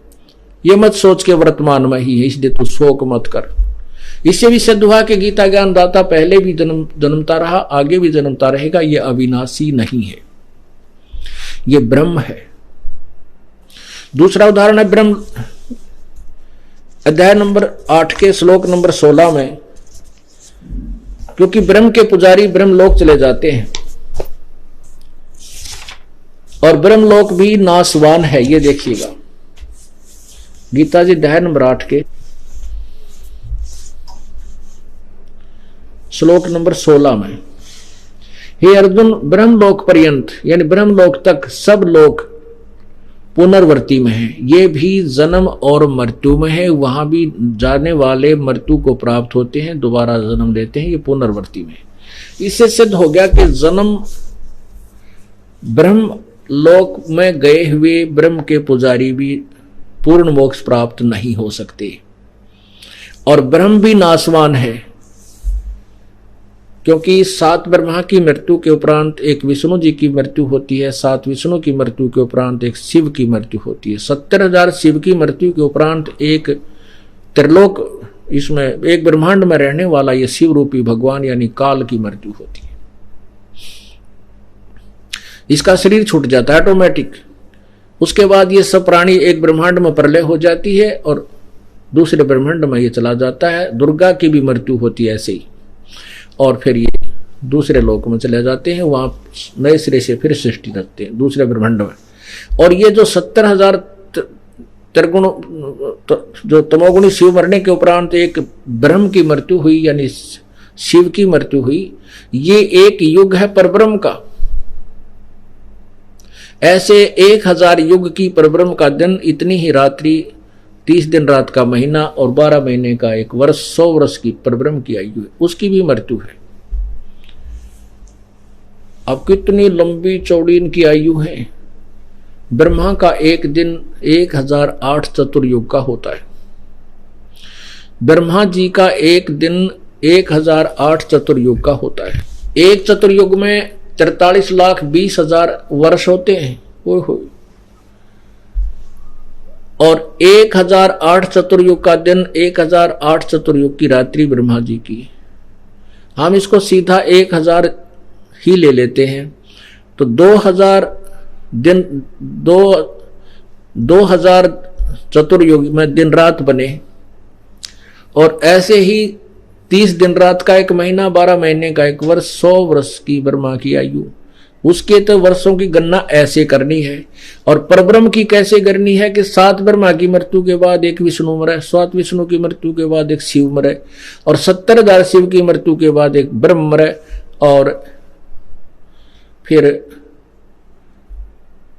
ये मत सोच के वर्तमान में ही है, इसलिए तू शोक मत कर। इससे भी सिद्ध हुआ कि गीता ज्ञान दाता पहले भी जन्मता रहा, आगे भी जन्मता रहेगा। ये अविनाशी नहीं है, ये ब्रह्म है। दूसरा उदाहरण है ब्रह्म अध्याय नंबर 8 के श्लोक नंबर 16 में, क्योंकि ब्रह्म के पुजारी ब्रह्मलोक चले जाते हैं और ब्रह्मलोक भी नाशवान है। ये देखिएगा गीता जी अध्याय नंबर 8 के श्लोक नंबर 16 में, हे अर्जुन, ब्रह्मलोक पर्यंत यानी ब्रह्मलोक तक सब लोग पुनर्वर्ती में है। ये भी जन्म और मृत्यु में है, वहां भी जाने वाले मृत्यु को प्राप्त होते हैं, दोबारा जन्म लेते हैं, ये पुनर्वर्ती में। इससे सिद्ध हो गया कि जन्म ब्रह्म लोक में गए हुए ब्रह्म के पुजारी भी पूर्ण मोक्ष प्राप्त नहीं हो सकते और ब्रह्म भी नाशवान है, क्योंकि 7 ब्रह्मा की मृत्यु के उपरांत एक विष्णु जी की मृत्यु होती है, 7 विष्णु की मृत्यु के उपरांत एक शिव की मृत्यु होती है, 70,000 शिव की मृत्यु के उपरांत एक त्रिलोक, इसमें एक ब्रह्मांड में रहने वाला ये शिव रूपी भगवान यानी काल की मृत्यु होती है। इसका शरीर छूट जाता है ऑटोमेटिक। उसके बाद ये सब प्राणी एक ब्रह्मांड में प्रलय हो जाती है और दूसरे ब्रह्मांड में ये चला जाता है। दुर्गा की भी मृत्यु होती है ऐसे ही, और फिर ये दूसरे लोक में चले जाते हैं, वहां नए सिरे से फिर सृष्टि रखते हैं दूसरे ब्रह्मांड में। और ये जो 70,000 त्रिगुण जो तमोगुणी शिव मरने के उपरांत एक ब्रह्म की मृत्यु हुई यानी शिव की मृत्यु हुई, ये एक युग है परब्रह्म का। ऐसे 1000 युग की परब्रह्म का दिन, इतनी ही रात्रि, 30 दिन रात का महीना और 12 महीने का एक वर्ष, 100 वर्ष की परब्रह्म की आयु है, उसकी भी मृत्यु है। अब कितनी लंबी चौड़ी इनकी आयु है। ब्रह्मा का एक दिन 1008 चतुर्युग का होता है। ब्रह्मा जी का एक दिन 1008 चतुर्युग का होता है। एक चतुर्युग में 43,20,000 वर्ष होते हैं। और 1008 चतुर्युग का दिन, 1008 चतुर्युग की रात्रि ब्रह्मा जी की। हम इसको सीधा 1000 ही ले लेते हैं तो 2000 दिन, 2000 चतुर्युग में दिन रात बने। और ऐसे ही 30 दिन रात का एक महीना, 12 महीने का एक वर्ष, 100 वर्ष की ब्रह्मा की आयु। उसके तो वर्षों की गणना ऐसे करनी है। और परब्रह्म की कैसे करनी है कि 7 ब्रह्मा की मृत्यु के बाद एक विष्णु मरे, 7 विष्णु की मृत्यु के बाद एक शिव मरे, और 70,000 शिव की मृत्यु के बाद एक ब्रह्म मरे, और फिर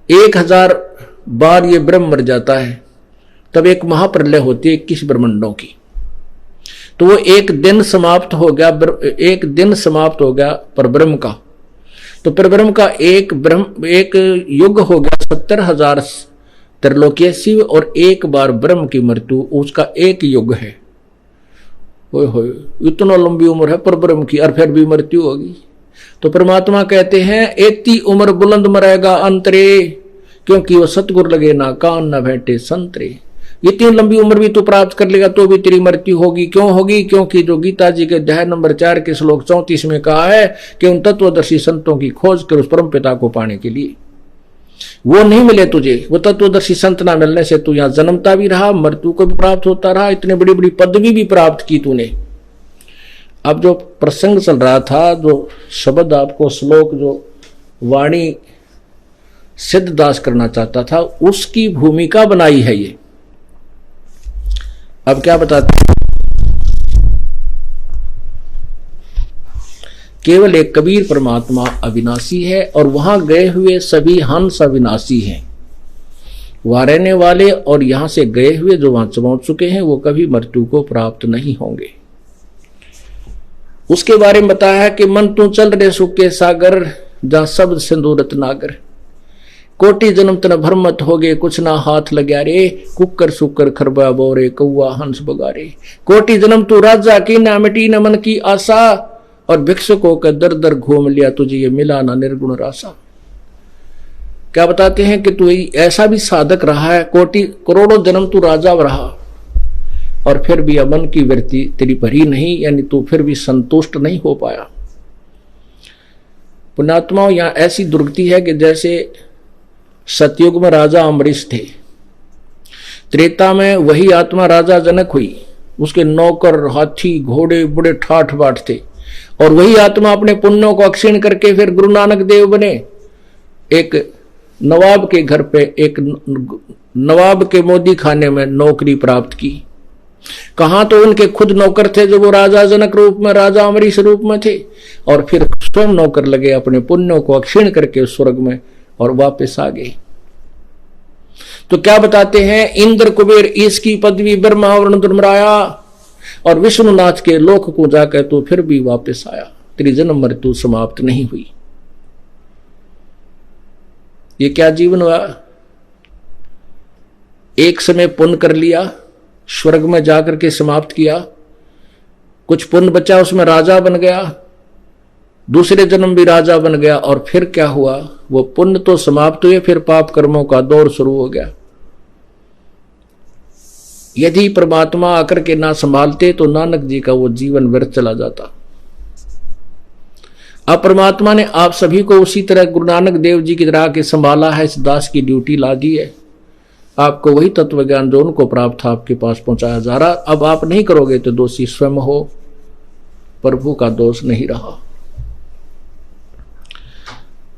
1000 बार ये ब्रह्म मर जाता है, तब एक महाप्रलय होती है 21 ब्रह्मांडों की। तो वो एक दिन समाप्त हो गया, एक दिन समाप्त हो गया परब्रह्म का। तो परब्रह्म का एक युग हो गया 70,000 त्रिलोकीय शिव और एक बार ब्रह्म की मृत्यु, उसका एक युग है। ओए होए, इतना लंबी उम्र है पर ब्रह्म की, और फिर भी मृत्यु होगी। तो परमात्मा कहते हैं एती उम्र बुलंद मरेगा अंतरे, क्योंकि वो सतगुर लगे ना कान न बैठे संतरे। इतनी लंबी उम्र भी तू प्राप्त कर लेगा तो भी तेरी मृत्यु होगी। क्यों होगी? क्योंकि जो गीता जी के अध्याय नंबर 4 के श्लोक 34 में कहा है कि उन तत्वदर्शी संतों की खोज कर उस परम पिता को पाने के लिए, वो नहीं मिले तुझे, वो तत्वदर्शी संत ना मिलने से तू यहां जन्मता भी रहा, मृत्यु को भी प्राप्त होता रहा, इतनी बड़ी बड़ी पदवी भी प्राप्त की तूने। अब जो प्रसंग चल रहा था, जो शब्द आपको श्लोक जो वाणी सिद्धदास करना चाहता था, उसकी भूमिका बनाई है ये। अब क्या बताते हैं? केवल एक कबीर परमात्मा अविनाशी है और वहां गए हुए सभी हंस अविनाशी हैं। वहां रहने वाले और यहां से गए हुए जो वहां पहुंच चुके हैं वो कभी मृत्यु को प्राप्त नहीं होंगे। उसके बारे में बताया है कि मन तू चल रे सुख के सागर, जहां शब्द सिंदूरत नागर, कोटि जन्म तन भ्रमत हो गए कुछ ना हाथ लग्या रे, कुकर सुकर खरबा बोरे कौआ हंस बगारे। कोटि जन्म तू राजा की ना मिटी न मन की आशा, और भिक्षुकों का दर दर घूम लिया तुझे ये मिला ना निर्गुण रासा। क्या बताते हैं कि तू ऐसा भी साधक रहा है, कोटि करोड़ों जन्म तू राजा रहा और फिर भी मन की वृत्ति तेरी भरी नहीं, यानी तू फिर भी संतुष्ट नहीं हो पाया। पुण्यात्माओं, यहां ऐसी दुर्गति है कि जैसे सतयुग में राजा अम्बरीश थे, त्रेता में वही आत्मा राजा जनक हुई, उसके नौकर हाथी घोड़े बड़े ठाठ बाट थे, और वही आत्मा अपने पुण्यों को अक्षीण करके फिर गुरु नानक देव बने। एक नवाब के घर पे, एक नवाब के मोदी खाने में नौकरी प्राप्त की। कहां तो उनके खुद नौकर थे जो वो राजा जनक रूप में, राजा अम्बरीश रूप में थे, और फिर स्वयं नौकर लगे अपने पुण्यों को अक्षीण करके स्वर्ग में और वापस आ गए। तो क्या बताते हैं? इंद्र कुबेर इसकी पदवी ब्रह्मा वरुण धर्मराया, और विष्णुनाथ के लोक को जाकर तो फिर भी वापस आया, तेरी जन्म मृत्यु समाप्त नहीं हुई। ये क्या जीवन हुआ? एक समय पुण्य कर लिया, स्वर्ग में जाकर के समाप्त किया, कुछ पुण्य बचा उसमें राजा बन गया, दूसरे जन्म भी राजा बन गया, और फिर क्या हुआ? वो पुण्य तो समाप्त हुए, फिर पाप कर्मों का दौर शुरू हो गया। यदि परमात्मा आकर के ना संभालते तो नानक जी का वो जीवन व्यर्थ चला जाता। अब परमात्मा ने आप सभी को उसी तरह गुरु नानक देव जी की तरह के संभाला है, इस दास की ड्यूटी ला दी है। आपको वही तत्व ज्ञान जो उनको प्राप्त था आपके पास पहुंचाया जा रहा। अब आप नहीं करोगे तो दोषी स्वयं हो, प्रभु का दोष नहीं रहा।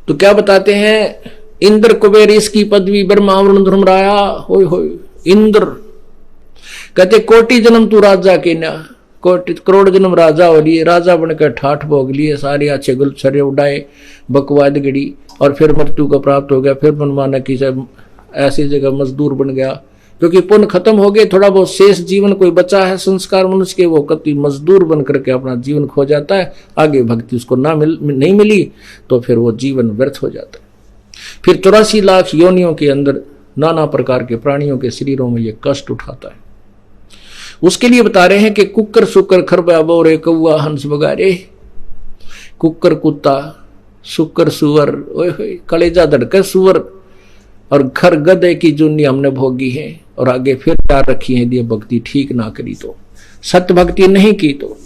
तो क्या बताते हैं? इंद्र कुबेर इसकी पदवी ब्रह्मा वरुण धर्मराया। होय होय, इंद्र कहते कोटि जन्म तू राजा के ना, कोटि करोड़ जन्म राजा हो लिए, राजा बनकर ठाठ भोग लिए, सारे अच्छे गुलछरे उड़ाए, बकवाद गड़ी, और फिर मृत्यु को प्राप्त हो गया। फिर मनमाना की ऐसी जगह मजदूर बन गया, क्योंकि पुण्य खत्म हो गए, थोड़ा बहुत शेष जीवन कोई बचा है संस्कार मनुष्य के, वो कति मजदूर बन करके अपना जीवन खो जाता है। आगे भक्ति उसको नहीं मिली तो फिर वो जीवन व्यर्थ हो जाता है। फिर 84 लाख योनियों के अंदर नाना प्रकार के प्राणियों के शरीरों में ये कष्ट उठाता है। उसके लिए बता रहे हैं कि कुकर सुकर खरबा बोरे कौआ हंस बगारे। कुकर कुत्ता, सुकर सुअर, ओए होए कलेजा धड़के सुअर, और घर गधे की जुन्नी हमने भोगी है, और आगे फिर प्यार रखी है, यदि भक्ति ठीक ना करी तो, सत्य भक्ति नहीं की तो।